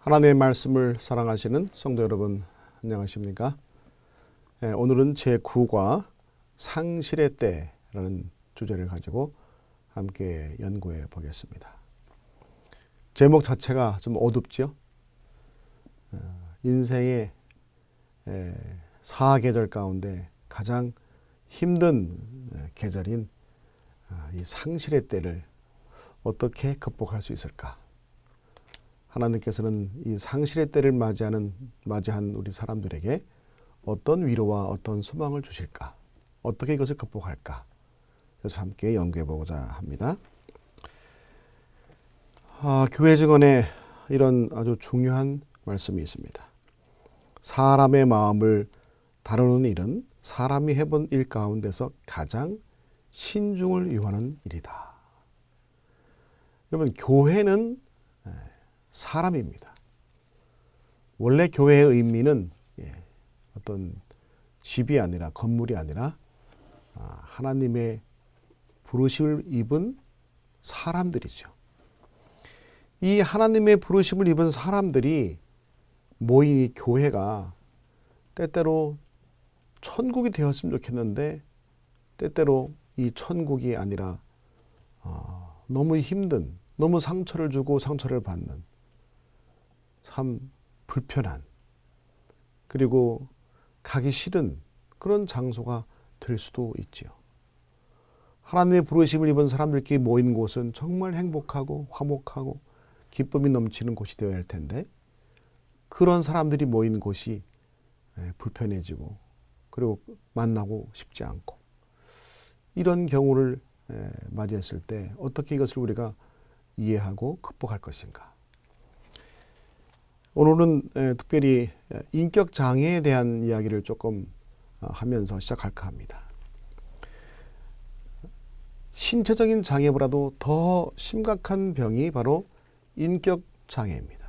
하나님의 말씀을 사랑하시는 성도 여러분, 안녕하십니까? 오늘은 제9과 상실의 때라는 주제를 가지고 함께 연구해 보겠습니다. 제목 자체가 좀 어둡죠? 인생의 사계절 가운데 가장 힘든 계절인 이 상실의 때를 어떻게 극복할 수 있을까? 하나님께서는 이 상실의 때를 맞이한 우리 사람들에게 어떤 위로와 어떤 소망을 주실까? 어떻게 이것을 극복할까? 그래서 함께 연구해 보고자 합니다. 교회 증언에 이런 아주 중요한 말씀이 있습니다. 사람의 마음을 다루는 일은 사람이 해본 일 가운데서 가장 신중을 요하는 일이다. 여러분, 교회는 사람입니다. 원래 교회의 의미는 어떤 집이 아니라 건물이 아니라 하나님의 부르심을 입은 사람들이죠. 이 하나님의 부르심을 입은 사람들이 모인 이 교회가 때때로 천국이 되었으면 좋겠는데 때때로 이 천국이 아니라 너무 힘든, 너무 상처를 주고 상처를 받는 참 불편한, 그리고 가기 싫은 그런 장소가 될 수도 있지요. 하나님의 부르심을 입은 사람들끼리 모인 곳은 정말 행복하고 화목하고 기쁨이 넘치는 곳이 되어야 할 텐데 그런 사람들이 모인 곳이 불편해지고 그리고 만나고 싶지 않고 이런 경우를 맞이했을 때 어떻게 이것을 우리가 이해하고 극복할 것인가? 오늘은 특별히 인격 장애에 대한 이야기를 조금 하면서 시작할까 합니다. 신체적인 장애보다도 더 심각한 병이 바로 인격 장애입니다.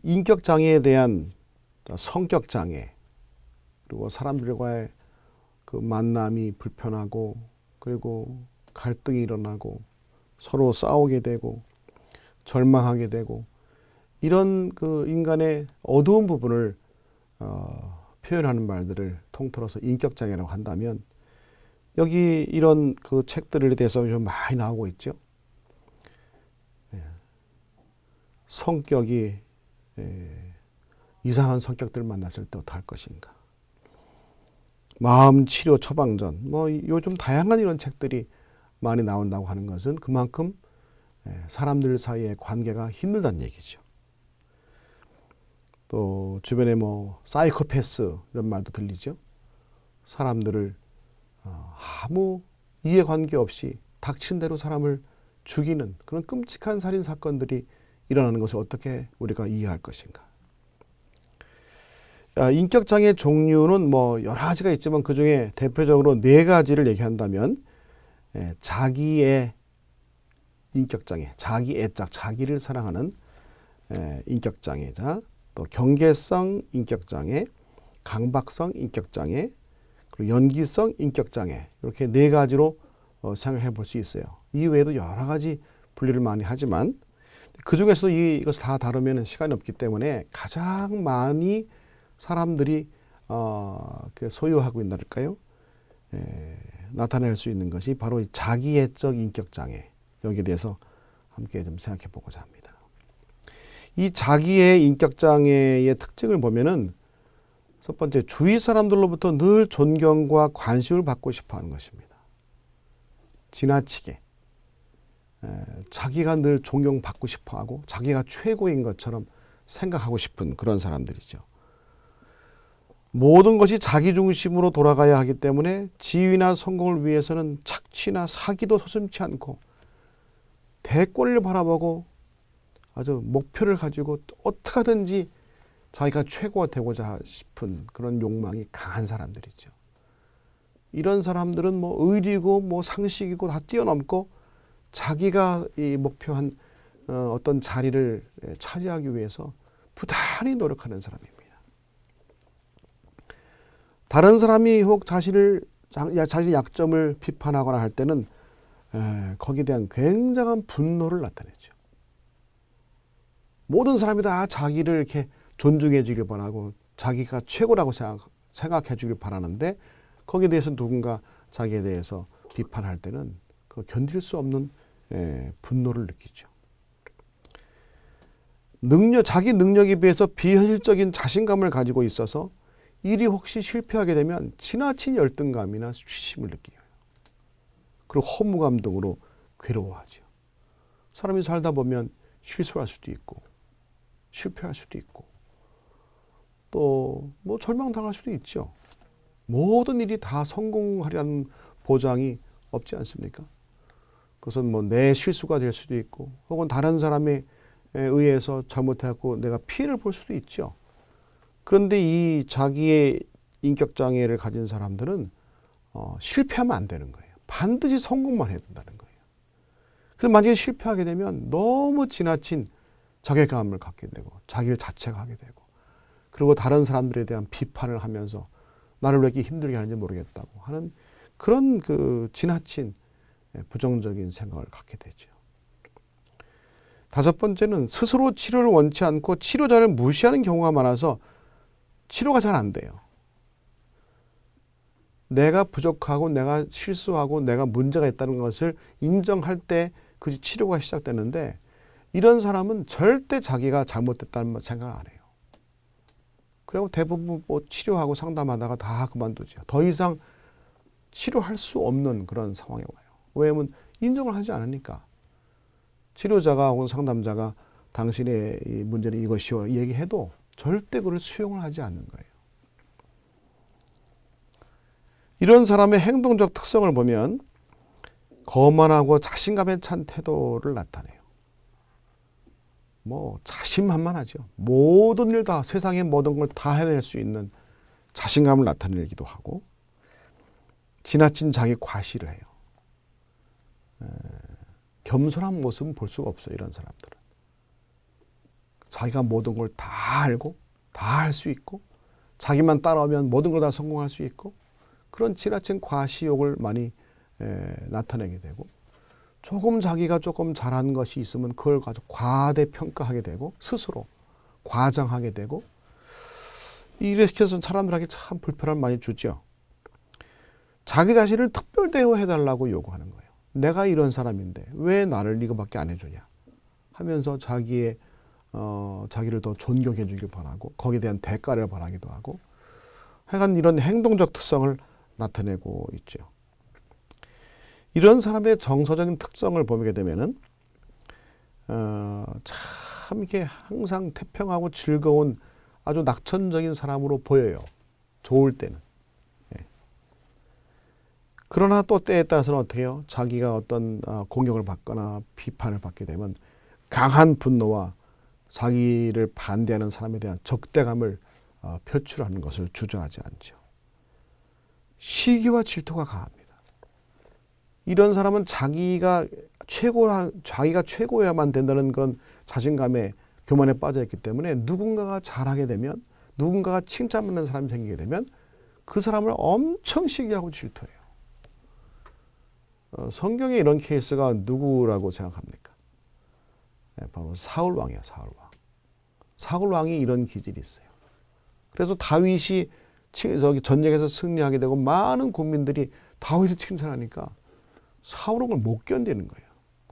인격 장애에 대한 성격 장애, 그리고 사람들과의 그 만남이 불편하고 그리고 갈등이 일어나고 서로 싸우게 되고 절망하게 되고 이런 그 인간의 어두운 부분을 표현하는 말들을 통틀어서 인격장애라고 한다면 여기 이런 그 책들에 대해서 좀 많이 나오고 있죠. 성격이 이상한 성격들을 만났을 때 어떡할 것인가. 마음치료 처방전, 요즘 다양한 이런 책들이 많이 나온다고 하는 것은 그만큼 사람들 사이의 관계가 힘들다는 얘기죠. 또 주변에 사이코패스 이런 말도 들리죠. 사람들을 아무 이해관계 없이 닥친 대로 사람을 죽이는 그런 끔찍한 살인 사건들이 일어나는 것을 어떻게 우리가 이해할 것인가. 인격장애 종류는 여러 가지가 있지만 그 중에 대표적으로 4가지를 얘기한다면 자기의 인격장애, 자기애적, 자기를 사랑하는 인격장애자, 또 경계성 인격장애, 강박성 인격장애, 그리고 연기성 인격장애, 이렇게 4가지로 생각해 볼 수 있어요. 이 외에도 여러 가지 분류를 많이 하지만 그 중에서도 이것을 다 다루면 시간이 없기 때문에 가장 많이 사람들이 소유하고 있날까요? 나타낼 수 있는 것이 바로 이 자기애적 인격장애, 여기에 대해서 함께 좀 생각해 보고자 합니다. 이 자기의 인격장애의 특징을 보면은 첫 번째, 주위 사람들로부터 늘 존경과 관심을 받고 싶어 하는 것입니다. 지나치게 자기가 늘 존경받고 싶어 하고 자기가 최고인 것처럼 생각하고 싶은 그런 사람들이죠. 모든 것이 자기 중심으로 돌아가야 하기 때문에 지위나 성공을 위해서는 착취나 사기도 서슴지 않고 대권을 바라보고 아주 목표를 가지고 어떻게 하든지 자기가 최고가 되고자 싶은 그런 욕망이 강한 사람들이죠. 이런 사람들은 의리고 상식이고 다 뛰어넘고 자기가 이 목표한 어떤 자리를 차지하기 위해서 부단히 노력하는 사람입니다. 다른 사람이 혹 자신의 약점을 비판하거나 할 때는 거기에 대한 굉장한 분노를 나타내죠. 모든 사람이 다 자기를 이렇게 존중해 주길 바라고 자기가 최고라고 생각해 주길 바라는데 거기에 대해서 누군가 자기에 대해서 비판할 때는 그 견딜 수 없는 분노를 느끼죠. 자기 능력에 비해서 비현실적인 자신감을 가지고 있어서 일이 혹시 실패하게 되면 지나친 열등감이나 수치심을 느껴요. 그리고 허무감 등으로 괴로워하죠. 사람이 살다 보면 실수할 수도 있고 실패할 수도 있고 또 뭐 절망당할 수도 있죠. 모든 일이 다 성공하리라는 보장이 없지 않습니까? 그것은 뭐 내 실수가 될 수도 있고 혹은 다른 사람에 의해서 잘못해갖고 내가 피해를 볼 수도 있죠. 그런데 이 자기의 인격 장애를 가진 사람들은 실패하면 안 되는 거예요. 반드시 성공만 해야 된다는 거예요. 그래서 만약에 실패하게 되면 너무 지나친 자괴감을 갖게 되고 자기를 자책하게 되고 그리고 다른 사람들에 대한 비판을 하면서 나를 왜 이렇게 힘들게 하는지 모르겠다고 하는 그런 그 지나친 부정적인 생각을 갖게 되죠. 다섯 번째는 스스로 치료를 원치 않고 치료자를 무시하는 경우가 많아서 치료가 잘 안 돼요. 내가 부족하고 내가 실수하고 내가 문제가 있다는 것을 인정할 때 그 치료가 시작되는데 이런 사람은 절대 자기가 잘못됐다는 생각을 안 해요. 그리고 대부분 뭐 치료하고 상담하다가 다 그만두죠. 더 이상 치료할 수 없는 그런 상황에 와요. 왜냐하면 인정을 하지 않으니까. 치료자가 혹은 상담자가 당신의 이 문제는 이것이요 얘기해도 절대 그걸 수용을 하지 않는 거예요. 이런 사람의 행동적 특성을 보면 거만하고 자신감에 찬 태도를 나타내요. 뭐 자신만만하죠. 모든 일 다 세상의 모든 걸 다 해낼 수 있는 자신감을 나타내기도 하고 지나친 자기 과시를 해요. 겸손한 모습은 볼 수가 없어요. 이런 사람들은. 자기가 모든 걸 다 알고 다 할 수 있고 자기만 따라오면 모든 걸 다 성공할 수 있고 그런 지나친 과시욕을 많이 나타내게 되고 조금 자기가 조금 잘한 것이 있으면 그걸 가지고 과대평가하게 되고 스스로 과장하게 되고 이렇게 해서 사람들에게 참 불편함을 많이 주죠. 자기 자신을 특별 대우해달라고 요구하는 거예요. 내가 이런 사람인데 왜 나를 이거밖에 안 해주냐 하면서 자기를 더 존경해 주길 바라고 거기에 대한 대가를 바라기도 하고 하여간 이런 행동적 특성을 나타내고 있죠. 이런 사람의 정서적인 특성을 보게 되면은 참 이렇게 항상 태평하고 즐거운 아주 낙천적인 사람으로 보여요. 좋을 때는. 예. 그러나 또 때에 따라서는 어떻게 해요? 자기가 어떤 공격을 받거나 비판을 받게 되면 강한 분노와 자기를 반대하는 사람에 대한 적대감을 표출하는 것을 주저하지 않죠. 시기와 질투가 강합니다. 이런 사람은 자기가 최고여야만 된다는 그런 자신감에 교만에 빠져있기 때문에 누군가가 잘하게 되면 누군가가 칭찬받는 사람이 생기게 되면 그 사람을 엄청 시기하고 질투해요. 성경에 이런 케이스가 누구라고 생각합니까? 네, 바로 사울 왕이에요. 사울 왕. 사울 왕이 이런 기질이 있어요. 그래서 다윗이 전쟁에서 승리하게 되고 많은 국민들이 다윗을 칭찬하니까 사울은 그걸 못 견디는 거예요.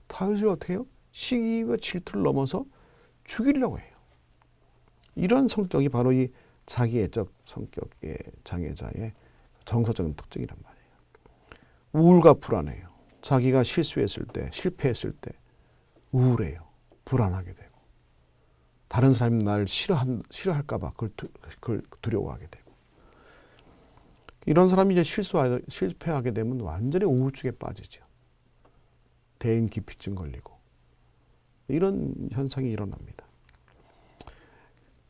다윗을 어떻게 해요? 시기와 질투를 넘어서 죽이려고 해요. 이런 성격이 바로 이 자기애적 성격의 장애자의 정서적인 특징이란 말이에요. 우울과 불안해요. 자기가 실수했을 때, 실패했을 때 우울해요. 불안하게 되고 다른 사람이 나를 싫어할까 봐 그걸 두려워하게 되고 이런 사람이 이제 실패하게 되면 완전히 우울증에 빠지죠. 대인기피증 걸리고 이런 현상이 일어납니다.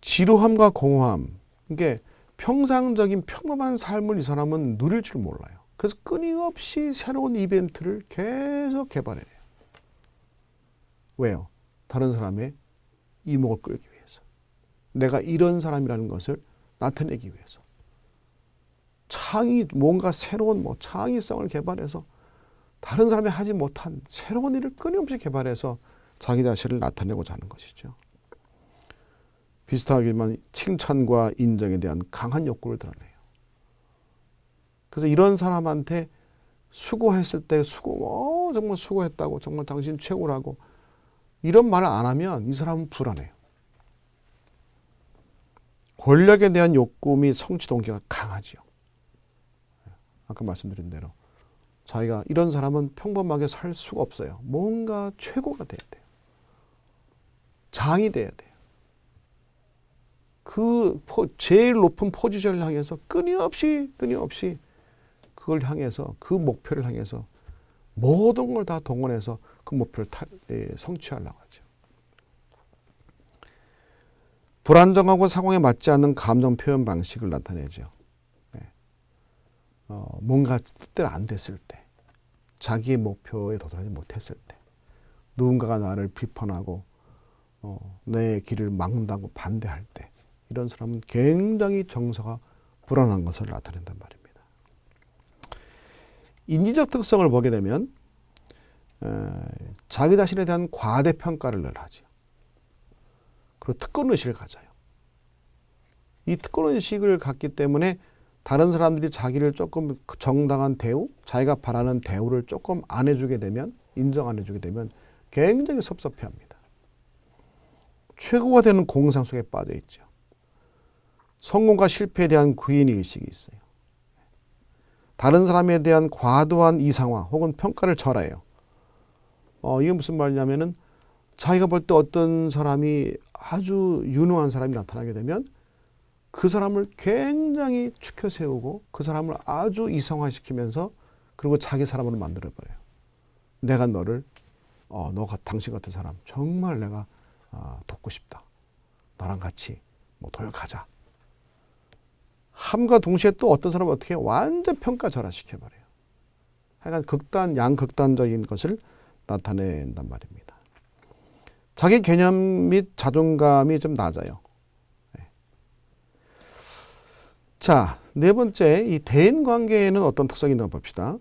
지루함과 공허함, 이게 평상적인 평범한 삶을 이 사람은 누릴 줄 몰라요. 그래서 끊임없이 새로운 이벤트를 계속 개발해요. 왜요? 다른 사람의 이목을 끌기 위해서. 내가 이런 사람이라는 것을 나타내기 위해서. 뭔가 새로운 창의성을 개발해서 다른 사람이 하지 못한 새로운 일을 끊임없이 개발해서 자기 자신을 나타내고자 하는 것이죠. 비슷하지만 칭찬과 인정에 대한 강한 욕구를 드러내요. 그래서 이런 사람한테 수고했을 때 정말 수고했다고, 정말 당신 최고라고 이런 말을 안 하면 이 사람은 불안해요. 권력에 대한 욕구 및 성취 동기가 강하지요. 아까 말씀드린 대로 자기가 이런 사람은 평범하게 살 수가 없어요. 뭔가 최고가 돼야 돼요. 장이 돼야 돼요. 그 제일 높은 포지션을 향해서 끊임없이 그걸 향해서, 그 목표를 향해서 모든 걸 다 동원해서 그 목표를 성취하려고 하죠. 불안정하고 상황에 맞지 않는 감정 표현 방식을 나타내죠. 뭔가 뜻대로 안 됐을 때, 자기의 목표에 도달하지 못했을 때, 누군가가 나를 비판하고 내 길을 막는다고 반대할 때, 이런 사람은 굉장히 정서가 불안한 것을 나타낸단 말입니다. 인지적 특성을 보게 되면 자기 자신에 대한 과대평가를 늘 하죠. 그리고 특권의식을 가져요. 이 특권의식을 갖기 때문에 다른 사람들이 자기를 조금 정당한 대우, 자기가 바라는 대우를 조금 안 해주게 되면, 인정 안 해주게 되면 굉장히 섭섭해합니다. 최고가 되는 공상 속에 빠져 있죠. 성공과 실패에 대한 구인의식이 있어요. 다른 사람에 대한 과도한 이상화 혹은 평가를 절하해요. 이게 무슨 말이냐면은 자기가 볼 때 어떤 사람이 아주 유능한 사람이 나타나게 되면 그 사람을 굉장히 추켜 세우고 그 사람을 아주 이상화시키면서 그리고 자기 사람으로 만들어버려요. 내가 너를 너가 당신 같은 사람 정말 내가 돕고 싶다. 너랑 같이 도역하자. 함과 동시에 또 어떤 사람은 어떻게 완전 평가절하시켜버려요. 하여간 양극단적인 것을 나타낸단 말입니다. 자기 개념 및 자존감이 좀 낮아요. 자, 네 번째, 이 대인관계에는 어떤 특성이 있나 봅시다.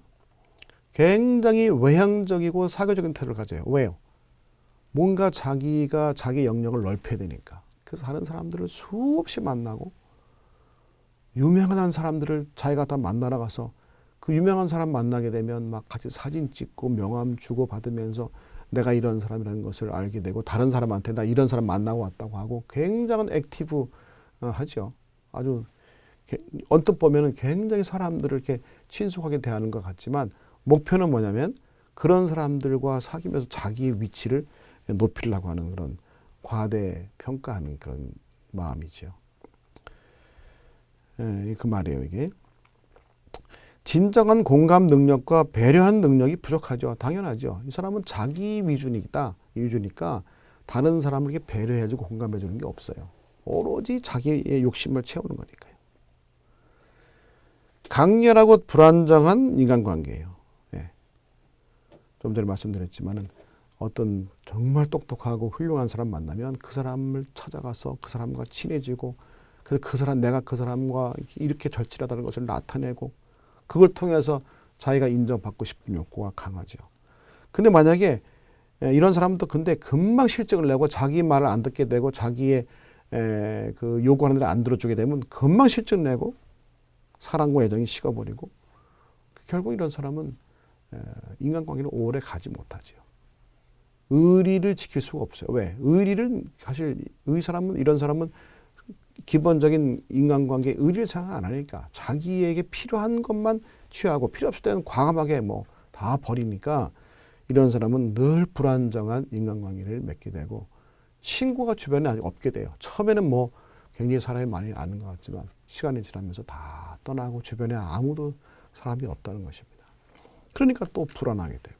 굉장히 외향적이고 사교적인 태도를 가져요. 왜요? 뭔가 자기가 자기 영역을 넓혀야 되니까. 그래서 다른 사람들을 수없이 만나고 유명한 사람들을 자기가 다 만나러 가서 그 유명한 사람 만나게 되면 막 같이 사진 찍고 명함 주고 받으면서 내가 이런 사람이라는 것을 알게 되고 다른 사람한테 나 이런 사람 만나고 왔다고 하고 굉장한 액티브 하죠. 아주 언뜻 보면은 굉장히 사람들을 이렇게 친숙하게 대하는 것 같지만 목표는 뭐냐면 그런 사람들과 사귀면서 자기의 위치를 높이려고 하는 그런 과대평가하는 그런 마음이죠. 그 말이에요, 이게. 진정한 공감 능력과 배려하는 능력이 부족하죠. 당연하죠. 이 사람은 자기 위주니까 다른 사람을 이렇게 배려해주고 공감해주는 게 없어요. 오로지 자기의 욕심을 채우는 거니까요. 강렬하고 불안정한 인간관계예요. 좀 전에 말씀드렸지만은 어떤 정말 똑똑하고 훌륭한 사람 만나면 그 사람을 찾아가서 그 사람과 친해지고 그래서 내가 그 사람과 이렇게 절친하다는 것을 나타내고 그걸 통해서 자기가 인정받고 싶은 욕구가 강하죠. 근데 만약에 이런 사람도 근데 금방 실증을 내고 자기 말을 안 듣게 되고 자기의 그 요구하는 대로 안 들어주게 되면 금방 실증 내고 사랑과 애정이 식어버리고 결국 이런 사람은 인간관계는 오래 가지 못하죠. 의리를 지킬 수가 없어요. 왜? 의리를 사실 이런 사람은 기본적인 인간관계에 의리를 생각 안 하니까 자기에게 필요한 것만 취하고 필요 없을 때는 과감하게 다 버리니까 이런 사람은 늘 불안정한 인간관계를 맺게 되고 친구가 주변에 아직 없게 돼요. 처음에는 굉장히 사람이 많이 아는 것 같지만 시간이 지나면서 다 떠나고 주변에 아무도 사람이 없다는 것입니다. 그러니까 또 불안하게 되고.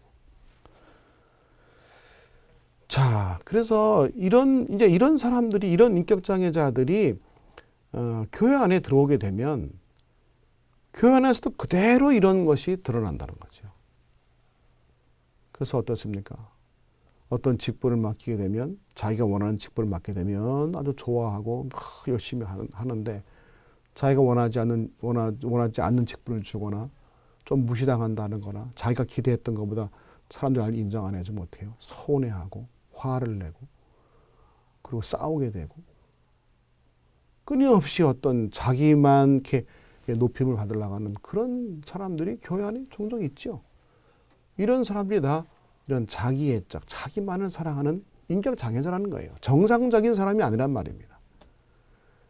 자, 그래서 이런 사람들이, 이런 인격장애자들이 교회 안에 들어오게 되면 교회 안에서도 그대로 이런 것이 드러난다는 거죠. 그래서 어떻습니까? 어떤 직분을 맡기게 되면 자기가 원하는 직분을 맡게 되면 아주 좋아하고 열심히 하는데 자기가 원하지 않는 직분을 주거나 좀 무시당한다는 거나 자기가 기대했던 것보다 사람들이 나를 인정 안 해주면 어떻게 해요? 서운해하고 화를 내고 그리고 싸우게 되고 끊임없이 어떤 자기만 이렇게 높임을 받으려고 하는 그런 사람들이 교회 안에 종종 있죠. 이런 사람들이 다 이런 자기애적, 자기만을 사랑하는 인격 장애자라는 거예요. 정상적인 사람이 아니란 말입니다.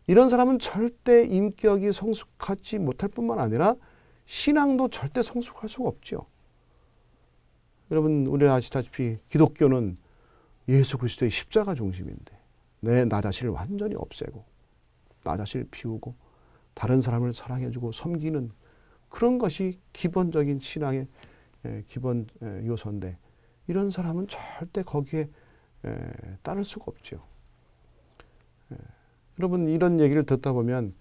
이런 사람은 절대 인격이 성숙하지 못할 뿐만 아니라 신앙도 절대 성숙할 수가 없죠. 여러분 우리 아시다시피 기독교는 예수 그리스도의 십자가 중심인데 나 자신을 완전히 없애고 나 자신을 비우고 다른 사람을 사랑해주고 섬기는 그런 것이 기본적인 신앙의 기본 요소인데 이런 사람은 절대 거기에 따를 수가 없죠. 여러분 이런 얘기를 듣다 보면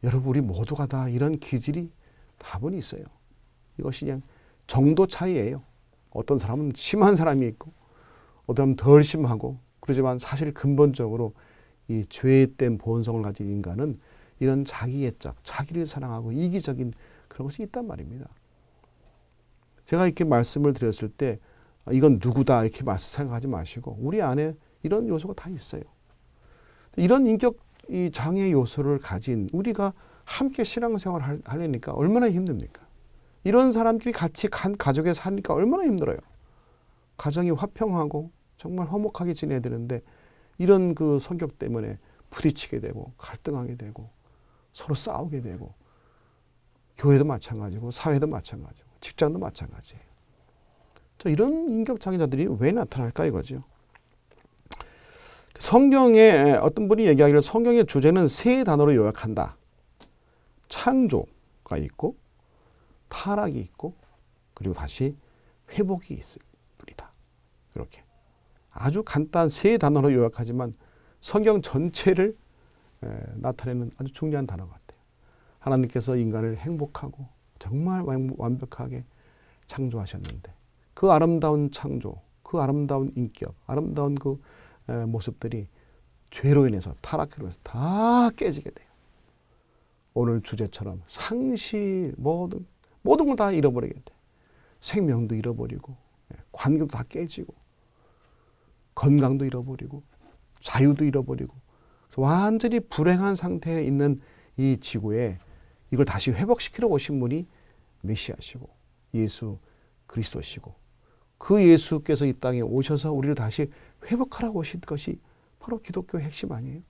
여러분 우리 모두가 다 이런 기질이 다분히 있어요. 이것이 그냥 정도 차이예요. 어떤 사람은 심한 사람이 있고 어떤 사람은 덜 심하고 그러지만 사실 근본적으로 이 죄된 본성을 가진 인간은 이런 자기애적, 자기를 사랑하고 이기적인 그런 것이 있단 말입니다. 제가 이렇게 말씀을 드렸을 때 이건 누구다 이렇게 생각하지 마시고 우리 안에 이런 요소가 다 있어요. 이런 인격 이 장애 요소를 가진 우리가 함께 신앙생활을 하려니까 얼마나 힘듭니까? 이런 사람끼리 같이 가족에 사니까 얼마나 힘들어요. 가정이 화평하고 정말 화목하게 지내야 되는데 이런 그 성격 때문에 부딪히게 되고 갈등하게 되고 서로 싸우게 되고 교회도 마찬가지고 사회도 마찬가지고 직장도 마찬가지예요. 이런 인격 장애자들이 왜 나타날까 이거죠. 성경에 어떤 분이 얘기하기를 성경의 주제는 세 단어로 요약한다. 창조가 있고 타락이 있고 그리고 다시 회복이 있을 뿐이다. 이렇게 아주 간단 세 단어로 요약하지만 성경 전체를 나타내는 아주 중요한 단어 같아요. 하나님께서 인간을 행복하고 정말 완벽하게 창조하셨는데 그 아름다운 창조, 그 아름다운 인격, 아름다운 그 모습들이 죄로 인해서 타락으로 인해서 다 깨지게 돼요. 오늘 주제처럼 상실 모든 걸 다 잃어버리게 돼. 생명도 잃어버리고 관계도 다 깨지고 건강도 잃어버리고 자유도 잃어버리고 완전히 불행한 상태에 있는 이 지구에 이걸 다시 회복시키러 오신 분이 메시아시고 예수 그리스도시고 그 예수께서 이 땅에 오셔서 우리를 다시 회복하라고 오신 것이 바로 기독교의 핵심 아니에요?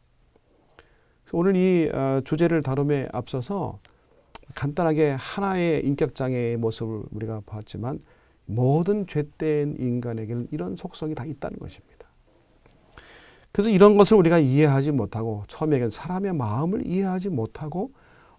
그래서 오늘 이 주제를 다룸에 앞서서 간단하게 하나의 인격장애의 모습을 우리가 봤지만 모든 죄된 인간에게는 이런 속성이 다 있다는 것입니다. 그래서 이런 것을 우리가 이해하지 못하고 처음에 사람의 마음을 이해하지 못하고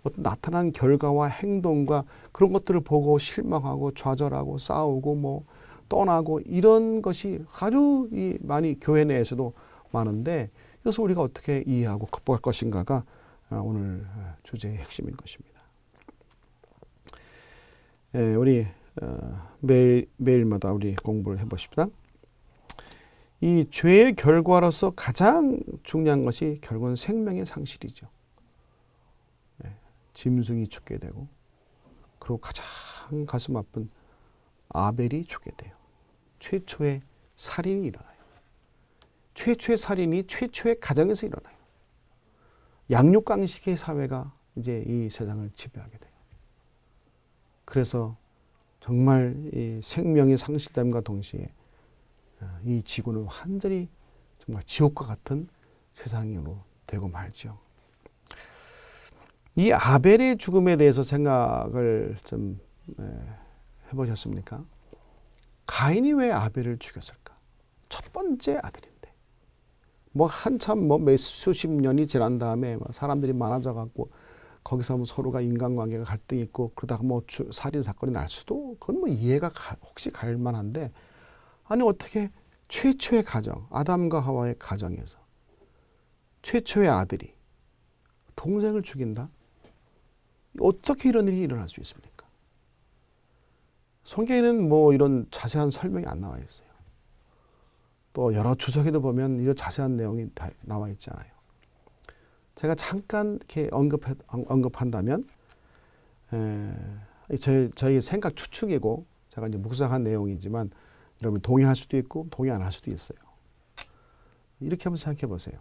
어떤 나타난 결과와 행동과 그런 것들을 보고 실망하고 좌절하고 싸우고 뭐 떠나고 이런 것이 아주 많이 교회 내에서도 많은데 이것을 우리가 어떻게 이해하고 극복할 것인가가 오늘 주제의 핵심인 것입니다. 우리 매일마다 우리 공부를 해보십시다. 이 죄의 결과로서 가장 중요한 것이 결국은 생명의 상실이죠. 짐승이 죽게 되고 그리고 가장 가슴 아픈 아벨이 죽게 돼요. 최초의 살인이 일어나요. 최초의 살인이 최초의 가정에서 일어나요. 양육강식의 사회가 이제 이 세상을 지배하게 돼요. 그래서 정말 이 생명이 상실됨과 동시에 이 지구는 완전히 정말 지옥과 같은 세상으로 되고 말죠. 이 아벨의 죽음에 대해서 생각을 좀 해보셨습니까? 가인이 왜 아벨을 죽였을까? 첫 번째 아들인데 한참 몇 수십 년이 지난 다음에 사람들이 많아져 갖고 거기서 서로가 인간관계가 갈등이 있고 그러다가 살인 사건이 날 수도 그건 이해가 혹시 갈 만한데 아니 어떻게 최초의 가정 아담과 하와의 가정에서 최초의 아들이 동생을 죽인다? 어떻게 이런 일이 일어날 수 있습니까? 성경에는 이런 자세한 설명이 안 나와 있어요. 또 여러 주석에도 보면 이런 자세한 내용이 다 나와 있잖아요. 제가 잠깐 이렇게 언급한다면 저희 생각 추측이고 제가 이제 묵상한 내용이지만 여러분 동의할 수도 있고 동의 안 할 수도 있어요. 이렇게 한번 생각해 보세요.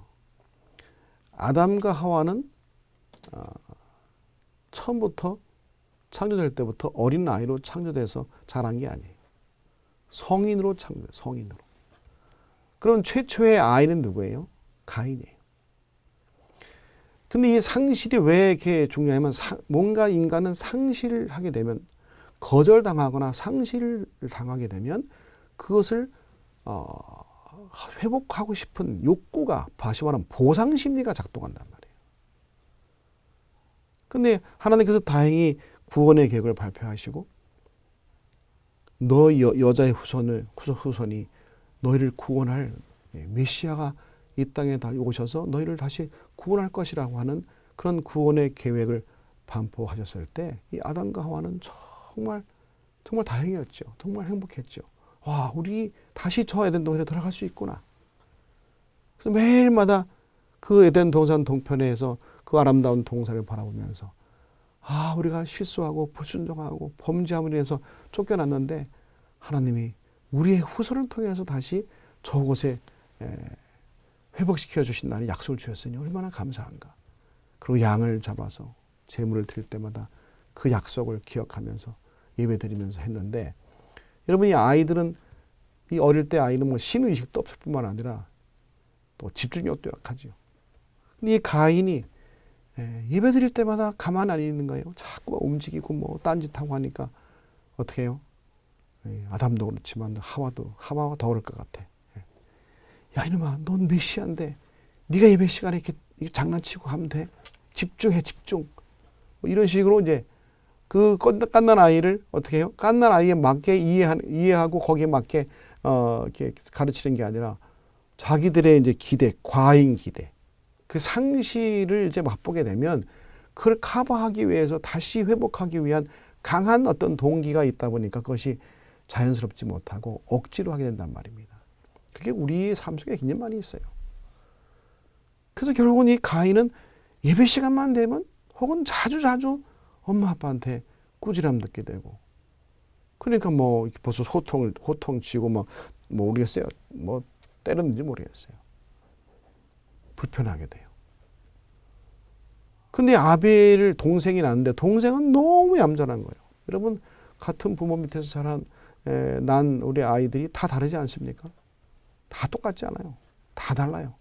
아담과 하와는 처음부터 창조될 때부터 어린 아이로 창조돼서 자란 게 아니에요. 성인으로 창조돼요. 성인으로. 그럼 최초의 아이는 누구예요? 가인이에요. 근데 이 상실이 왜 이렇게 중요하냐면 뭔가 인간은 상실을 하게 되면 거절당하거나 상실을 당하게 되면 그것을 회복하고 싶은 욕구가 다시 말하면 보상심리가 작동한단 말이에요. 근데 하나님께서 다행히 구원의 계획을 발표하시고 너 여자의 후손이 너희를 구원할 메시아가 이 땅에 다 오셔서 너희를 다시 구원할 것이라고 하는 그런 구원의 계획을 반포하셨을 때 이 아담과 하와는 정말 다행이었죠. 정말 행복했죠. 와, 우리 다시 저 에덴 동산에 돌아갈 수 있구나. 그래서 매일마다 그 에덴 동산 동편에서 그 아름다운 동산을 바라보면서 우리가 실수하고 불순종하고 범죄함으로 인해서 쫓겨났는데 하나님이 우리의 후손을 통해서 다시 저곳에 회복시켜 주신다는 약속을 주셨으니 얼마나 감사한가. 그리고 양을 잡아서 제물을 드릴 때마다 그 약속을 기억하면서 예배드리면서 했는데 여러분 이 아이들은 이 어릴 때 아이는 뭐 신의식도 없을 뿐만 아니라 또 집중력도 약하죠. 근데 이 가인이 예배 드릴 때마다 가만 안 있는 거예요. 자꾸 움직이고 뭐 딴짓하고 하니까 어떻게 해요? 아담도 그렇지만 하와가 더 그럴 것 같아. 야 이놈아 넌 메시아인데 네가 예배 시간에 이렇게 장난치고 하면 돼? 집중해 집중. 뭐 이런 식으로 이제 그 갓난 아이를 어떻게 해요? 갓난 아이에 맞게 이해하고 거기에 맞게 이렇게 가르치는 게 아니라 자기들의 이제 기대, 과잉 기대, 그 상실을 이제 맛보게 되면 그걸 커버하기 위해서 다시 회복하기 위한 강한 어떤 동기가 있다 보니까 그것이 자연스럽지 못하고 억지로 하게 된단 말입니다. 그게 우리의 삶 속에 굉장히 많이 있어요. 그래서 결국은 이 가인은 예배 시간만 되면 혹은 자주 엄마 아빠한테 꾸지람 듣게 되고 그러니까 뭐 벌써 호통 치고 뭐 모르겠어요. 뭐 때렸는지 모르겠어요. 불편하게 돼요. 근데 아벨 동생이 낳는데 동생은 너무 얌전한 거예요. 여러분 같은 부모 밑에서 자란 난 우리 아이들이 다 다르지 않습니까? 다 똑같지 않아요. 다 달라요.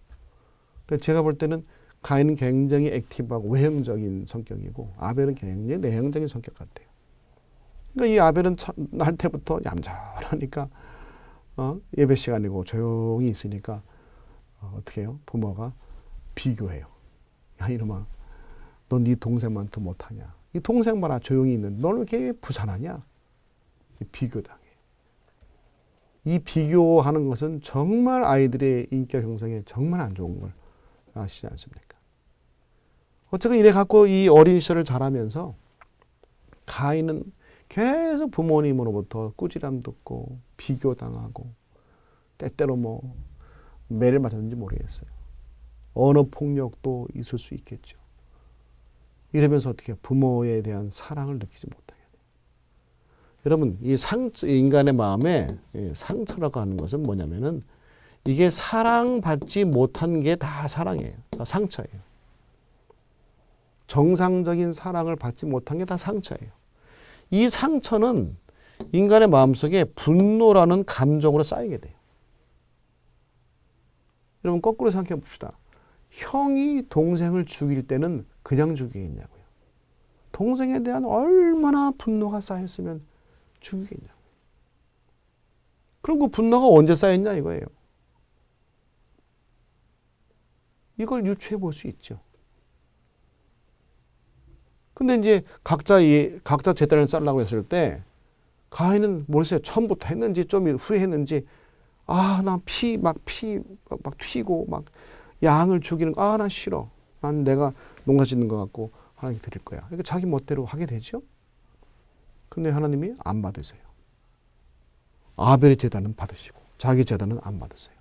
제가 볼 때는 가인은 굉장히 액티브하고 외형적인 성격이고 아벨은 굉장히 내형적인 성격 같아요. 그러니까 이 아벨은 날 때부터 얌전하니까 예배 시간이고 조용히 있으니까 어떻게 해요? 부모가 비교해요. 야 이놈아 너 네 동생만 더 못하냐. 이 동생 봐라 조용히 있는 너는 왜 이렇게 부산하냐. 비교당해. 이 비교하는 것은 정말 아이들의 인격 형성에 정말 안 좋은 걸 아시지 않습니까? 어쨌든 이래 갖고 이 어린 시절을 자라면서 가인은 계속 부모님으로부터 꾸지람 듣고 비교당하고 때때로 뭐 매를 맞았는지 모르겠어요. 언어 폭력도 있을 수 있겠죠. 이러면서 어떻게 부모에 대한 사랑을 느끼지 못하게 돼요. 여러분 이 인간의 마음에 상처라고 하는 것은 뭐냐면은 이게 사랑받지 못한 게 다 사랑이에요. 다 상처예요. 정상적인 사랑을 받지 못한 게 다 상처예요. 이 상처는 인간의 마음속에 분노라는 감정으로 쌓이게 돼요. 여러분 거꾸로 생각해 봅시다. 형이 동생을 죽일 때는 그냥 죽이겠냐고요. 동생에 대한 얼마나 분노가 쌓였으면 죽이겠냐고요. 그럼 그 분노가 언제 쌓였냐 이거예요. 이걸 유추해 볼 수 있죠. 근데 이제 각자 제단을 쌓으려고 했을 때 가인은 모르겠어요. 처음부터 했는지 좀 후에 했는지 난 피 막 튀고 막 양을 죽이는 거 난 싫어. 난 내가 농사 짓는 것 같고 하나님 드릴 거야. 그러니까 자기 멋대로 하게 되죠. 근데 하나님이 안 받으세요. 아벨의 제단은 받으시고 자기 제단은 안 받으세요.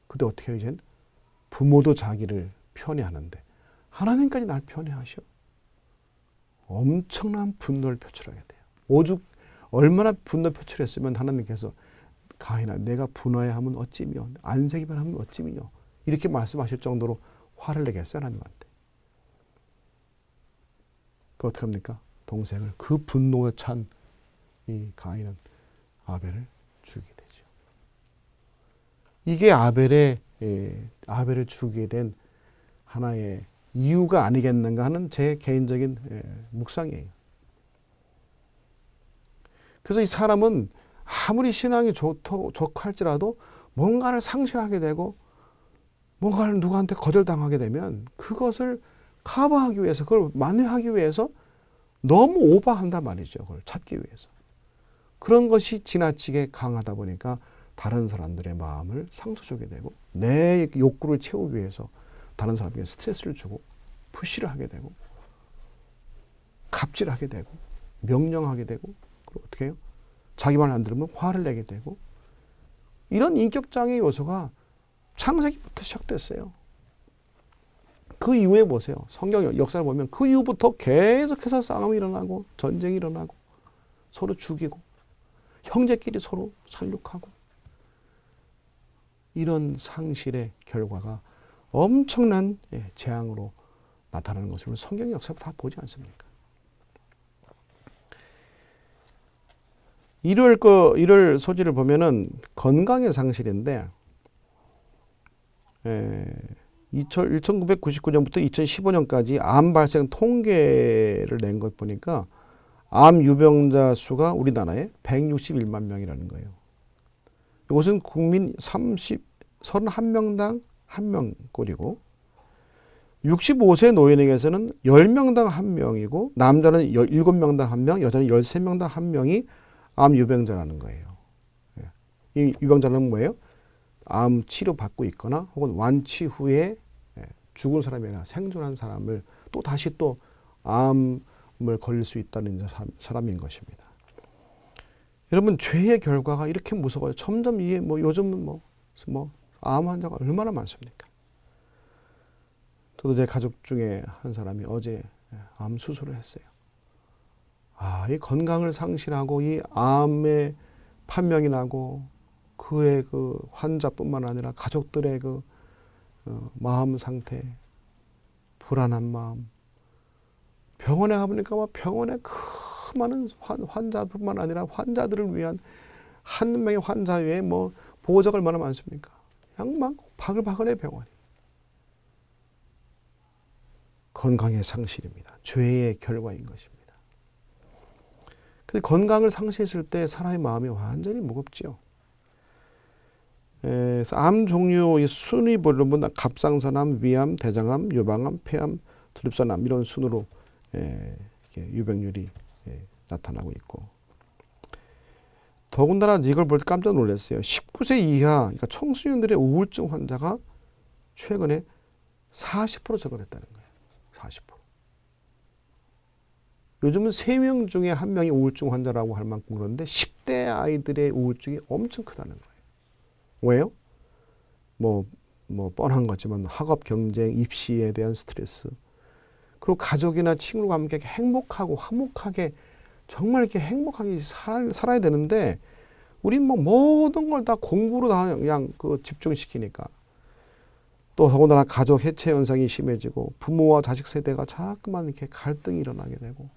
근데 어떻게 해요? 이젠 부모도 자기를 편애하는데 하나님까지 날 편애하셔? 엄청난 분노를 표출하게 돼요. 오죽 얼마나 분노 표출했으면 하나님께서 가인아 내가 분노해야 하면 어찌며 안색이면 하면 어찌며 이렇게 말씀하실 정도로 화를 내겠어요 하나님한테. 그 어떻게 합니까? 동생을 그 분노에 찬 이 가인은 아벨을 죽이게 되죠. 이게 아벨을 죽이게 된 하나의 이유가 아니겠는가 하는 제 개인적인 묵상이에요. 그래서 이 사람은 아무리 신앙이 좋고 할지라도 뭔가를 상실하게 되고 뭔가를 누구한테 거절당하게 되면 그것을 커버하기 위해서 그걸 만회하기 위해서 너무 오버한단 말이죠. 그걸 찾기 위해서. 그런 것이 지나치게 강하다 보니까 다른 사람들의 마음을 상처 주게 되고 내 욕구를 채우기 위해서 다른 사람에게 스트레스를 주고 푸시를 하게 되고 갑질하게 되고 명령하게 되고 그리고 어떻게 해요? 자기 말 안 들으면 화를 내게 되고 이런 인격장애 요소가 창세기부터 시작됐어요. 그 이후에 보세요. 성경 역사를 보면 그 이후부터 계속해서 싸움이 일어나고 전쟁이 일어나고 서로 죽이고 형제끼리 서로 살육하고 이런 상실의 결과가 엄청난 재앙으로 나타나는 것을 성경 역사를 다 보지 않습니까? 이럴 소지를 보면은 건강의 상실인데 1999년부터 2015년까지 암 발생 통계를 낸 것 보니까 암 유병자 수가 우리나라에 161만 명이라는 거예요. 이것은 국민 31명당 1명꼴이고 65세 노인에게서는 10명당 1명이고 남자는 7명당 1명, 여자는 13명당 1명이 암 유병자라는 거예요. 이 유병자는 뭐예요? 암 치료받고 있거나 혹은 완치 후에 죽은 사람이나 생존한 사람을 또 다시 또 암을 걸릴 수 있다는 사람인 것입니다. 여러분 죄의 결과가 이렇게 무서워요. 점점 요즘은 암 환자가 얼마나 많습니까? 저도 제 가족 중에 한 사람이 어제 암 수술을 했어요. 이 건강을 상실하고 이 암에 판명이 나고 그의 그 환자뿐만 아니라 가족들의 그 마음 상태, 불안한 마음. 병원에 가보니까 병원에 그 많은 환자뿐만 아니라 환자들을 위한 한 명의 환자 외에 보호자가 얼마나 많습니까? 그냥 막 바글바글해 병원이. 건강의 상실입니다. 죄의 결과인 것입니다. 근데 건강을 상실했을 때 사람의 마음이 완전히 무겁지요. 암 종류의 순위 보면 갑상선암, 위암, 대장암, 유방암, 폐암, 두립선암 이런 순으로 유병률이 나타나고 있고 더군다나 이걸 볼 때 깜짝 놀랐어요. 19세 이하 그러니까 청소년들의 우울증 환자가 최근에 40% 증가했다는 거예요. 40%. 요즘은 3명 중에 1명이 우울증 환자라고 할 만큼 그런데 10대 아이들의 우울증이 엄청 크다는 거예요. 왜요? 뻔한 거지만 학업 경쟁, 입시에 대한 스트레스 그리고 가족이나 친구와 함께 행복하고 화목하게 정말 이렇게 행복하게 살아야 되는데 우린 모든 걸 다 공부로 다 그냥 집중시키니까 또 더군다나 가족 해체 현상이 심해지고 부모와 자식 세대가 자꾸만 이렇게 갈등이 일어나게 되고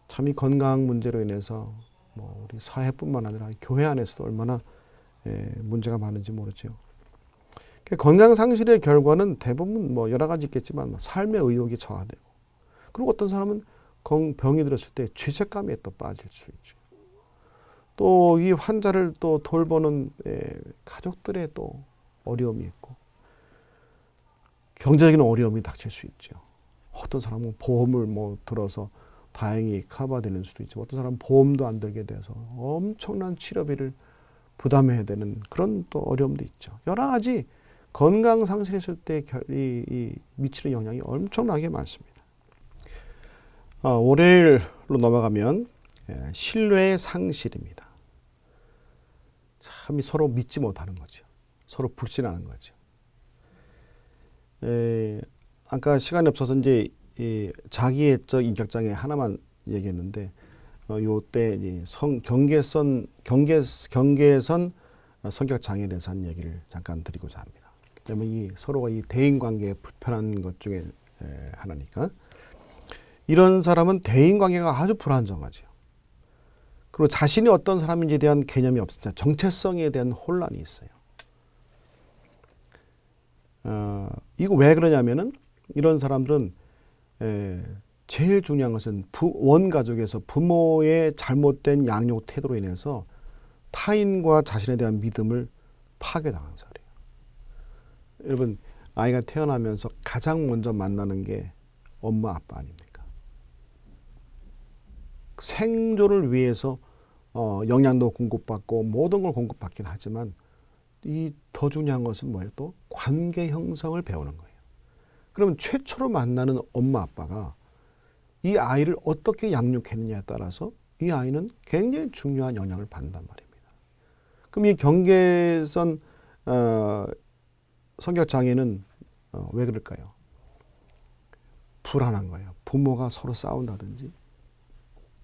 참 이 건강 문제로 인해서 우리 사회뿐만 아니라 교회 안에서도 얼마나 문제가 많은지 모르죠. 건강 상실의 결과는 대부분 여러 가지 있겠지만 삶의 의욕이 저하되고 그리고 어떤 사람은 병이 들었을 때 죄책감에 또 빠질 수 있죠. 또 이 환자를 또 돌보는 가족들의 또 어려움이 있고 경제적인 어려움이 닥칠 수 있죠. 어떤 사람은 보험을 들어서 다행히 커버되는 수도 있지만 어떤 사람은 보험도 안 들게 돼서 엄청난 치료비를 부담해야 되는 그런 또 어려움도 있죠. 여러 가지 건강 상실했을 때 미치는 영향이 엄청나게 많습니다. 월요일로 넘어가면 신뢰의 상실입니다. 참 서로 믿지 못하는 거죠. 서로 불신하는 거죠. 아까 시간이 없어서 이제 이 자기애적 인격장애 하나만 얘기했는데 요때 이 경계선 성격 장애에 대해서 한 얘기를 잠깐 드리고자 합니다. 왜냐면 이 서로가 이 대인 관계에 불편한 것 중에 하나니까. 이런 사람은 대인 관계가 아주 불안정하죠. 그리고 자신이 어떤 사람인지에 대한 개념이 없으니까 정체성에 대한 혼란이 있어요. 이거 왜 그러냐면은 이런 사람들은 제일 중요한 것은 원가족에서 부모의 잘못된 양육 태도로 인해서 타인과 자신에 대한 믿음을 파괴당한 사례예요. 여러분, 아이가 태어나면서 가장 먼저 만나는 게 엄마 아빠 아닙니까? 생존을 위해서 영양도 공급받고 모든 걸 공급받긴 하지만 이 더 중요한 것은 뭐예요? 또 관계 형성을 배우는 거예요. 그러면 최초로 만나는 엄마 아빠가 이 아이를 어떻게 양육했느냐에 따라서 이 아이는 굉장히 중요한 영향을 받는단 말입니다. 그럼 이 경계선 성격 장애는 왜 그럴까요? 불안한 거예요. 부모가 서로 싸운다든지,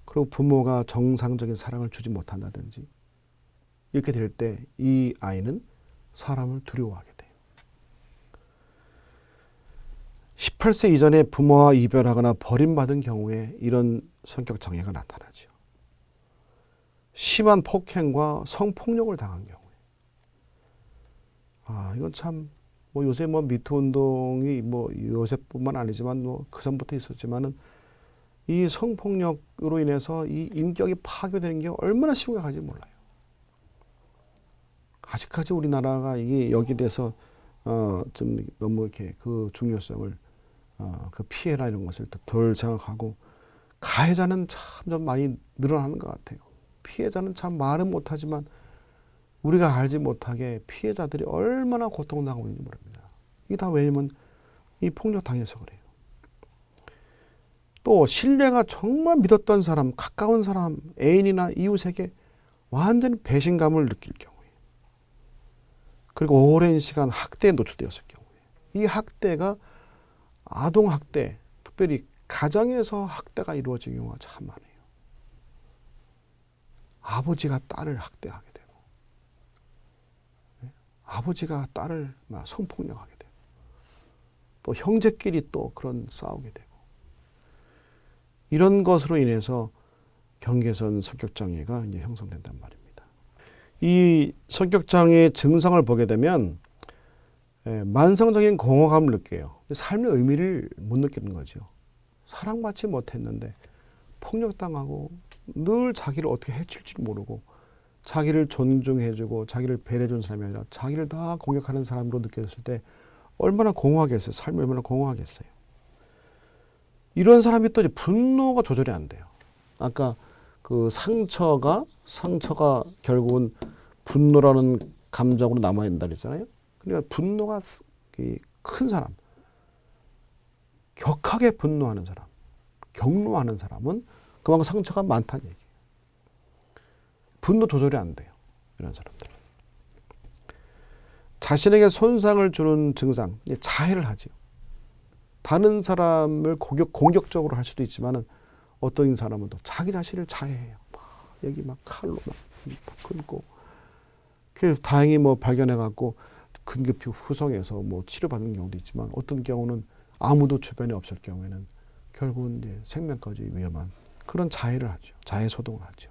그리고 부모가 정상적인 사랑을 주지 못한다든지, 이렇게 될 때 이 아이는 사람을 두려워하게 돼요. 18세 이전에 부모와 이별하거나 버림받은 경우에 이런 성격 장애가 나타나죠. 심한 폭행과 성폭력을 당한 경우에. 이건 참, 요새 미투 운동이 요새뿐만 아니지만 그 전부터 있었지만은 이 성폭력으로 인해서 이 인격이 파괴되는 게 얼마나 심각한지 몰라요. 아직까지 우리나라가 이게 여기에 대해서 좀 너무 이렇게 그 중요성을 그 피해라 이런 것을 덜 생각하고, 가해자는 참 좀 많이 늘어나는 것 같아요. 피해자는 참 말은 못하지만 우리가 알지 못하게 피해자들이 얼마나 고통당하고 있는지 모릅니다. 이게 다 왜냐면 이 폭력 당해서 그래요. 또 신뢰가 정말 믿었던 사람, 가까운 사람, 애인이나 이웃에게 완전히 배신감을 느낄 경우에, 그리고 오랜 시간 학대에 노출되었을 경우에, 이 학대가 아동학대, 특별히 가정에서 학대가 이루어지는 경우가 참 많아요. 아버지가 딸을 학대하게 되고, 아버지가 딸을 성폭력하게 되고, 또 형제끼리 또 그런 싸우게 되고, 이런 것으로 인해서 경계선 성격장애가 이제 형성된단 말입니다. 이 성격장애 증상을 보게 되면 만성적인 공허감을 느껴요. 삶의 의미를 못 느끼는 거죠. 사랑받지 못했는데 폭력당하고 늘 자기를 어떻게 해칠지 모르고, 자기를 존중해주고 자기를 배려해준 사람이 아니라 자기를 다 공격하는 사람으로 느껴졌을 때 얼마나 공허하겠어요. 삶이 얼마나 공허하겠어요. 이런 사람이 또 이제 분노가 조절이 안 돼요. 아까 그 상처가 결국은 분노라는 감정으로 남아야 된다 그랬잖아요. 그러니까 분노가 큰 사람, 격하게 분노하는 사람, 경노하는 사람은 그만큼 상처가 많다는 얘기예요. 분노 조절이 안 돼요. 이런 사람들은. 자신에게 손상을 주는 증상, 자해를 하죠. 다른 사람을 공격적으로 할 수도 있지만은 어떤 사람은 또 자기 자신을 자해해요. 여기 칼로 끊고. 다행히 발견해갖고 긴급히 후송해서 치료받는 경우도 있지만, 어떤 경우는 아무도 주변에 없을 경우에는 결국은 이제 생명까지 위험한 그런 자해를 하죠. 자해 소동을 하죠.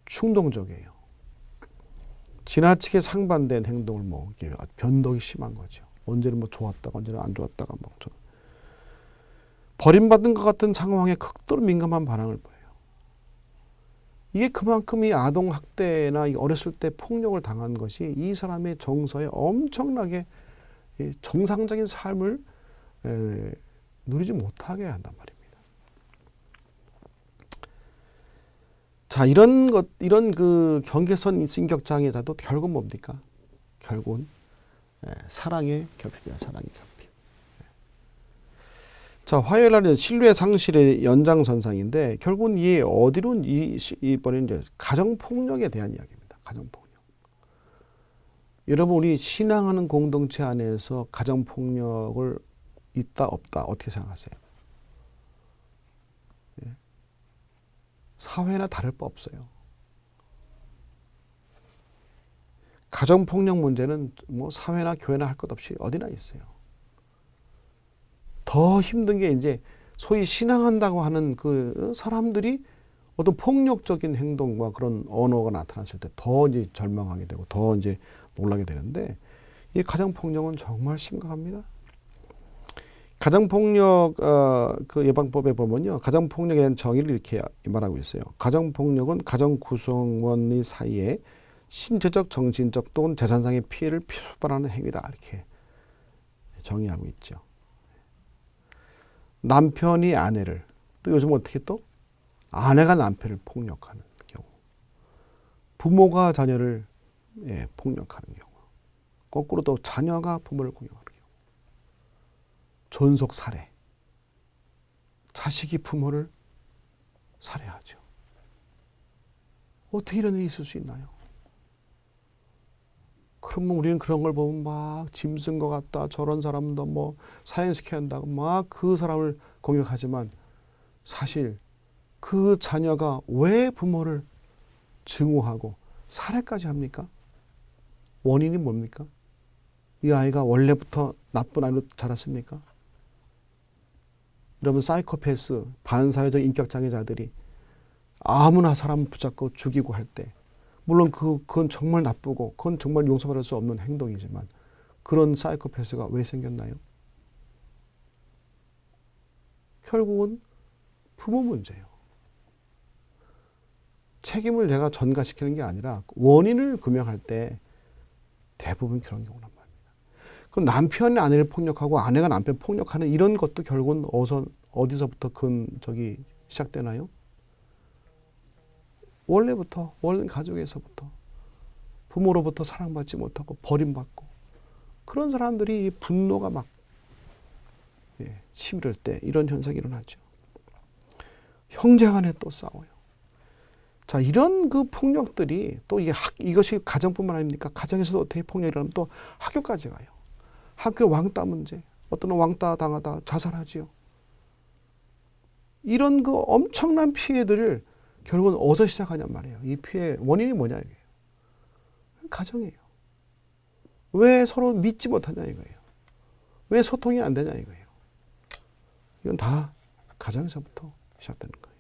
충동적이에요. 지나치게 상반된 행동을 이게 변덕이 심한 거죠. 언제는 좋았다가 언제는 안 좋았다가 버림받은 것 같은 상황에 극도로 민감한 반응을 보여요. 이게 그만큼 이 아동 학대나 어렸을 때 폭력을 당한 것이 이 사람의 정서에 엄청나게 정상적인 삶을 누리지 못하게 한단 말입니다. 자, 이런 그 경계선 인격장애자도 결국은 뭡니까? 결국은 사랑의 결핍이야, 사랑의 결핍. 자, 화요일 날은 신뢰 상실의 연장선상인데, 결국은 어디로 이번에 이제 가정폭력에 대한 이야기입니다. 가정폭력. 여러분, 우리 신앙하는 공동체 안에서 가정폭력을 있다 없다 어떻게 생각하세요? 예. 사회나 다를 바 없어요. 가정폭력 문제는 뭐 사회나 교회나 할 것 없이 어디나 있어요. 더 힘든 게 이제 소위 신앙한다고 하는 그 사람들이 어떤 폭력적인 행동과 그런 언어가 나타났을 때 더 이제 절망하게 되고 더 이제 놀라게 되는데 이 가정폭력은 정말 심각합니다. 가정폭력 그 예방법에 보면요, 가정폭력에 대한 정의를 이렇게 말하고 있어요. 가정폭력은 가정 구성원의 사이에 신체적, 정신적 또는 재산상의 피해를 표발하는 행위다 이렇게 정의하고 있죠. 남편이 아내를 또 요즘 어떻게 또 아내가 남편을 폭력하는 경우, 부모가 자녀를 폭력하는 경우, 거꾸로 또 자녀가 부모를 공격하는 경우, 존속 살해, 자식이 부모를 살해하죠. 어떻게 이런 일이 있을 수 있나요? 그러면 우리는 그런 걸 보면 막 짐승 것 같다, 저런 사람도 뭐 사형시켜야 한다고 막 그 사람을 공격하지만 사실 그 자녀가 왜 부모를 증오하고 살해까지 합니까? 원인이 뭡니까? 이 아이가 원래부터 나쁜 아이로 자랐습니까? 여러분, 사이코패스, 반사회적 인격장애자들이 아무나 사람을 붙잡고 죽이고 할 때, 물론 그건 정말 나쁘고 그건 정말 용서받을 수 없는 행동이지만 그런 사이코패스가 왜 생겼나요? 결국은 부모 문제예요. 책임을 내가 전가시키는 게 아니라 원인을 규명할 때 대부분 그런 경우란 말입니다. 그럼 남편이 아내를 폭력하고 아내가 남편 폭력하는 이런 것도 결국은 어디서부터 시작되나요? 원래부터, 원래 가족에서부터 부모로부터 사랑받지 못하고 버림받고 그런 사람들이 분노가 막 치밀을 때 이런 현상이 일어나죠. 형제간에 또 싸워요. 자, 이런 그 폭력들이 또 이것이 가정뿐만 아닙니까? 가정에서도 어떻게 폭력이 일어나면 또 학교까지 가요. 학교 왕따 문제. 어떤 왕따 당하다 자살하지요. 이런 그 엄청난 피해들을 결국은 어디서 시작하냔 말이에요. 이 피해 원인이 뭐냐 이거예요. 가정이에요. 왜 서로 믿지 못하냐 이거예요. 왜 소통이 안 되냐 이거예요. 이건 다 가정에서부터 시작되는 거예요.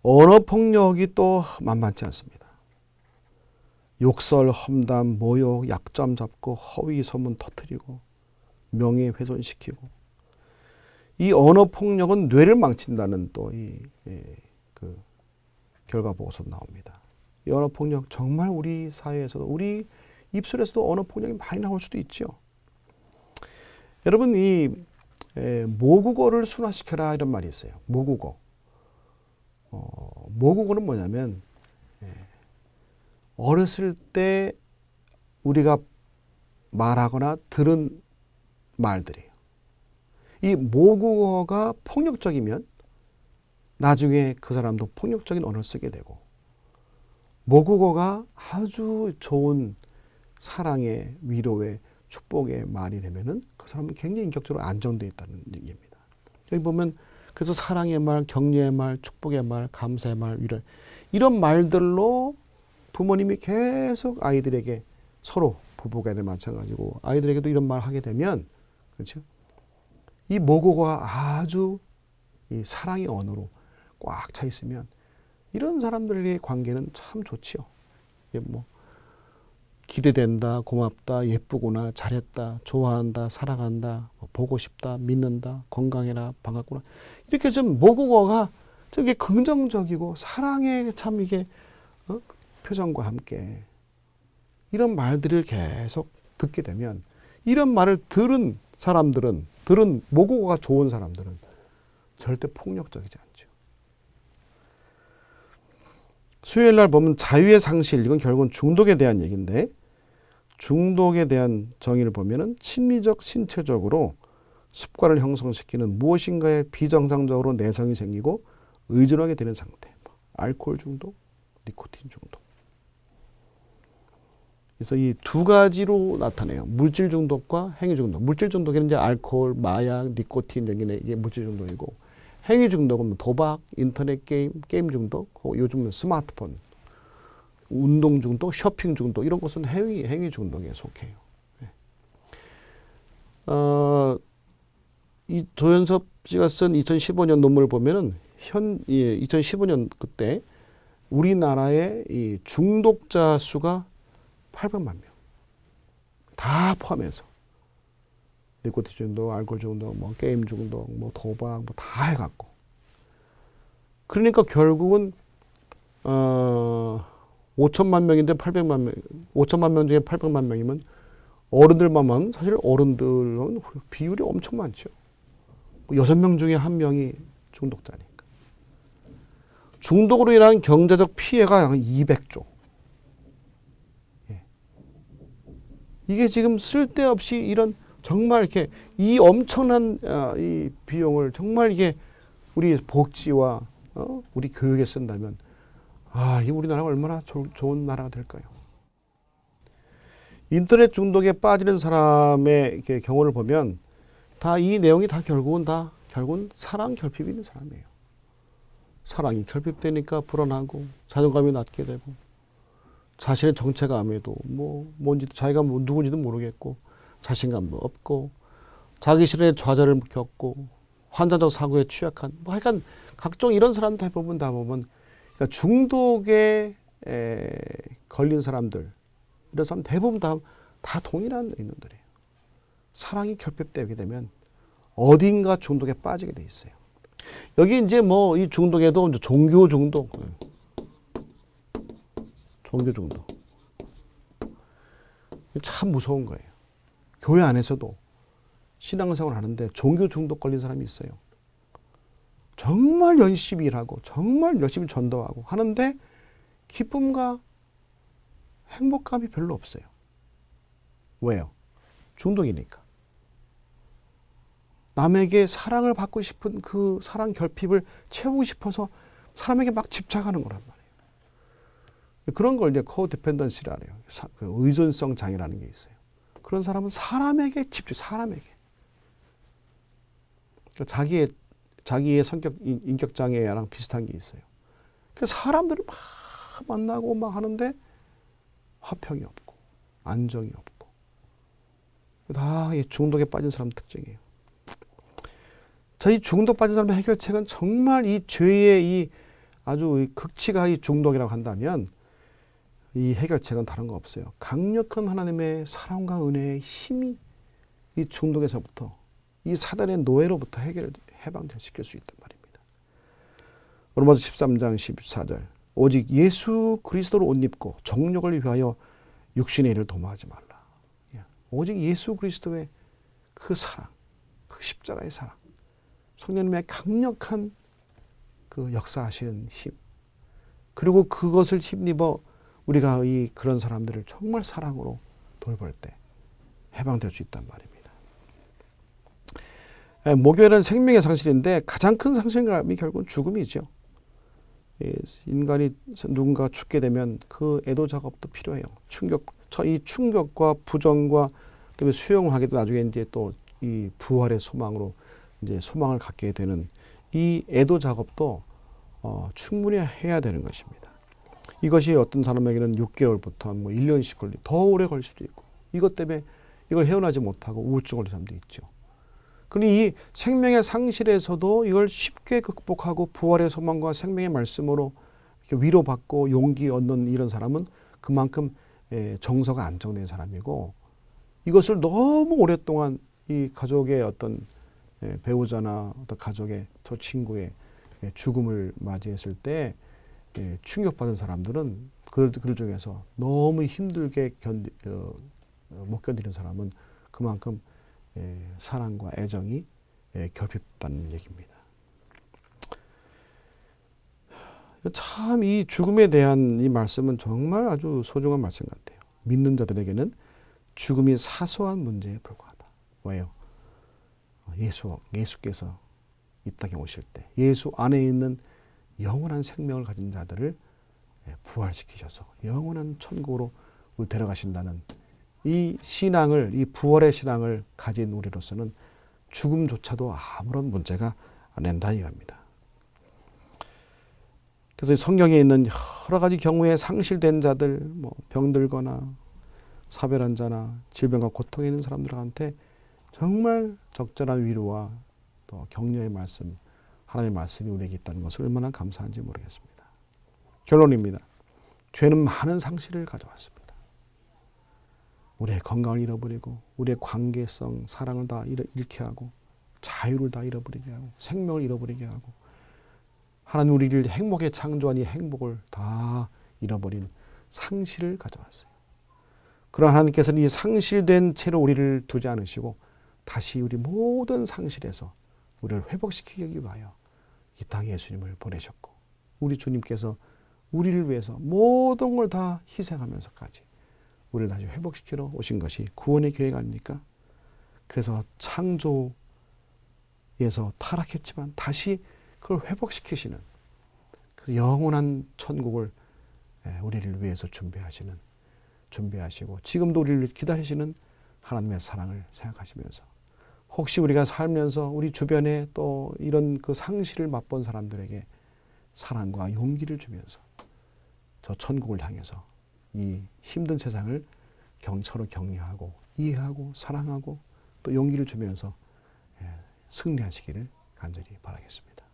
언어 폭력이 또 만만치 않습니다. 욕설, 험담, 모욕, 약점 잡고 허위 소문 터뜨리고 명예훼손시키고 이 언어 폭력은 뇌를 망친다는 또 그 결과 보고서 나옵니다. 이 언어 폭력 정말 우리 사회에서도 우리 입술에서도 언어 폭력이 많이 나올 수도 있죠. 여러분 이 모국어를 순화시켜라 이런 말이 있어요. 모국어. 모국어는 뭐냐면 어렸을 때 우리가 말하거나 들은 말들이에요. 이 모국어가 폭력적이면 나중에 그 사람도 폭력적인 언어를 쓰게 되고 모국어가 아주 좋은 사랑의 위로의 축복의 말이 되면은 그 사람은 굉장히 인격적으로 안정되어 있다는 얘기입니다. 여기 보면 그래서 사랑의 말, 격려의 말, 축복의 말, 감사의 말 이런 말들로 부모님이 계속 아이들에게 서로 부부간에 마찬가지고 아이들에게도 이런 말 하게 되면 그렇죠? 이 모국어가 아주 이 사랑의 언어로 꽉 차 있으면 이런 사람들의 관계는 참 좋지요. 뭐 기대된다, 고맙다, 예쁘구나, 잘했다, 좋아한다, 사랑한다, 보고 싶다, 믿는다, 건강해라, 반갑구나. 이렇게 좀 모국어가 좀 긍정적이고 사랑의 참 이게 표정과 함께 이런 말들을 계속 듣게 되면 이런 말을 들은 모국어가 좋은 사람들은 절대 폭력적이지 않죠. 수요일 날 보면 자유의 상실, 이건 결국은 중독에 대한 얘기인데 중독에 대한 정의를 보면은 심리적, 신체적으로 습관을 형성시키는 무엇인가에 비정상적으로 내성이 생기고 의존하게 되는 상태. 알코올 중독, 니코틴 중독. 그래서 이 두 가지로 나타내요. 물질 중독과 행위 중독. 물질 중독에는 이제 알코올, 마약, 니코틴 이게 물질 중독이고, 행위 중독은 뭐 도박, 인터넷 게임, 게임 중독, 요즘은 스마트폰, 운동 중독, 쇼핑 중독 이런 것은 행위 중독에 속해요. 이 조현섭 씨가 쓴 2015년 논문을 보면은 2015년 그때 우리나라의 이 중독자 수가 800만 명. 다 포함해서. 니코틴 중독, 알코올 중독, 뭐 게임 중독, 뭐 도박, 뭐 다 해갖고. 그러니까 결국은 5천만 명인데 800만 명, 5천만 명 중에 800만 명이면 어른들만 하면 사실 어른들은 비율이 엄청 많죠. 6명 중에 1명이 중독자니까. 중독으로 인한 경제적 피해가 약 200조. 예. 이게 지금 쓸데없이 이런 정말 이렇게 이 엄청난 이 비용을 정말 이게 우리 복지와 우리 교육에 쓴다면 이 우리나라가 얼마나 좋은 나라가 될까요? 인터넷 중독에 빠지는 사람의 이렇게 경우를 보면 다 이 내용이 다 결국은 사랑 결핍이 있는 사람이에요. 사랑이 결핍되니까 불안하고 자존감이 낮게 되고 자신의 정체감에도 뭔지도 자기가 누군지도 모르겠고 자신감도 없고 자기 실현의 좌절을 겪고 환자적 사고에 취약한 하여간 각종 이런 사람 대부분 다 보면 그러니까 중독에 걸린 사람들 이런 사람 대부분 다 동일한 인물들이에요. 사랑이 결핍되게 되면 어딘가 중독에 빠지게 돼 있어요. 여기 이제 이 중독에도 이제 종교 중독, 참 무서운 거예요. 교회 안에서도 신앙생활을 하는데 종교 중독 걸린 사람이 있어요. 정말 열심히 일하고 정말 열심히 전도하고 하는데 기쁨과 행복감이 별로 없어요. 왜요? 중독이니까. 남에게 사랑을 받고 싶은 그 사랑 결핍을 채우고 싶어서 사람에게 막 집착하는 거란 말이에요. 그런 걸 이제 코디펜던시라 해요. 그 의존성 장애라는 게 있어요. 그런 사람은 사람에게 사람에게. 그러니까 자기의 성격, 인격 장애랑 비슷한 게 있어요. 그 사람들을 막 만나고 막 하는데 화평이 없고 안정이 없고 다 중독에 빠진 사람 특징이에요. 이 중독 빠진 사람의 해결책은 정말 이 죄의 이 아주 극치가 이 중독이라고 한다면 이 해결책은 다른 거 없어요. 강력한 하나님의 사랑과 은혜의 힘이 이 중독에서부터 이 사단의 노예로부터 해방시킬 수 있단 말입니다. 로마서 13장 14절 오직 예수 그리스도를 옷 입고 정욕을 위하여 육신의 일을 도모하지 말라. 오직 예수 그리스도의 그 사랑, 그 십자가의 사랑, 성령님의 강력한 그 역사하시는 힘, 그리고 그것을 힘입어 우리가 그런 사람들을 정말 사랑으로 돌볼 때 해방될 수 있단 말입니다. 목요일은 생명의 상실인데 가장 큰 상실감이 결국은 죽음이죠. 인간이 누군가 죽게 되면 그 애도 작업도 필요해요. 이 충격과 부정과 그다음에 수용하기도 나중에 이제 또 이 부활의 소망으로 이제 소망을 갖게 되는 이 애도 작업도 충분히 해야 되는 것입니다. 이것이 어떤 사람에게는 6개월부터 1년씩 더 오래 걸릴 수도 있고 이것 때문에 이걸 헤어나지 못하고 우울증 걸린 사람도 있죠. 그러니 이 생명의 상실에서도 이걸 쉽게 극복하고 부활의 소망과 생명의 말씀으로 이렇게 위로받고 용기 얻는 이런 사람은 그만큼 정서가 안정된 사람이고 이것을 너무 오랫동안 이 가족의 어떤 배우자나 어떤 가족의 또 친구의 죽음을 맞이했을 때 충격받은 사람들은 그 중에서 너무 힘들게 못 견디는 사람은 그만큼 사랑과 애정이 결핍됐다는 얘기입니다. 참 이 죽음에 대한 이 말씀은 정말 아주 소중한 말씀 같아요. 믿는 자들에게는 죽음이 사소한 문제에 불과하다. 왜요? 예수께서 이 땅에 오실 때 예수 안에 있는 영원한 생명을 가진 자들을 부활시키셔서 영원한 천국으로 우리 데려가신다는 이 신앙을, 이 부활의 신앙을 가진 우리로서는 죽음조차도 아무런 문제가 안 된다 이겁니다. 그래서 성경에 있는 여러 가지 경우에 상실된 자들, 뭐 병들거나 사별한 자나 질병과 고통에 있는 사람들한테 정말 적절한 위로와 또 격려의 말씀, 하나님의 말씀이 우리에게 있다는 것을 얼마나 감사한지 모르겠습니다. 결론입니다. 죄는 많은 상실을 가져왔습니다. 우리의 건강을 잃어버리고 우리의 관계성, 사랑을 다 잃게 하고 자유를 다 잃어버리게 하고 생명을 잃어버리게 하고 하나님 우리를 행복에 창조한 이 행복을 다 잃어버린 상실을 가져왔어요. 그러나 하나님께서는 이 상실된 채로 우리를 두지 않으시고 다시 우리 모든 상실에서 우리를 회복시키기 위하여 이 땅에 예수님을 보내셨고 우리 주님께서 우리를 위해서 모든 걸 다 희생하면서까지 우리를 다시 회복시키러 오신 것이 구원의 계획 아닙니까? 그래서 창조에서 타락했지만 다시 그걸 회복시키시는 그 영원한 천국을 우리를 위해서 준비하시고 지금도 우리를 기다리시는 하나님의 사랑을 생각하시면서 혹시 우리가 살면서 우리 주변에 또 이런 그 상실을 맛본 사람들에게 사랑과 용기를 주면서 저 천국을 향해서 이 힘든 세상을 서로 격려하고 이해하고 사랑하고 또 용기를 주면서 승리하시기를 간절히 바라겠습니다.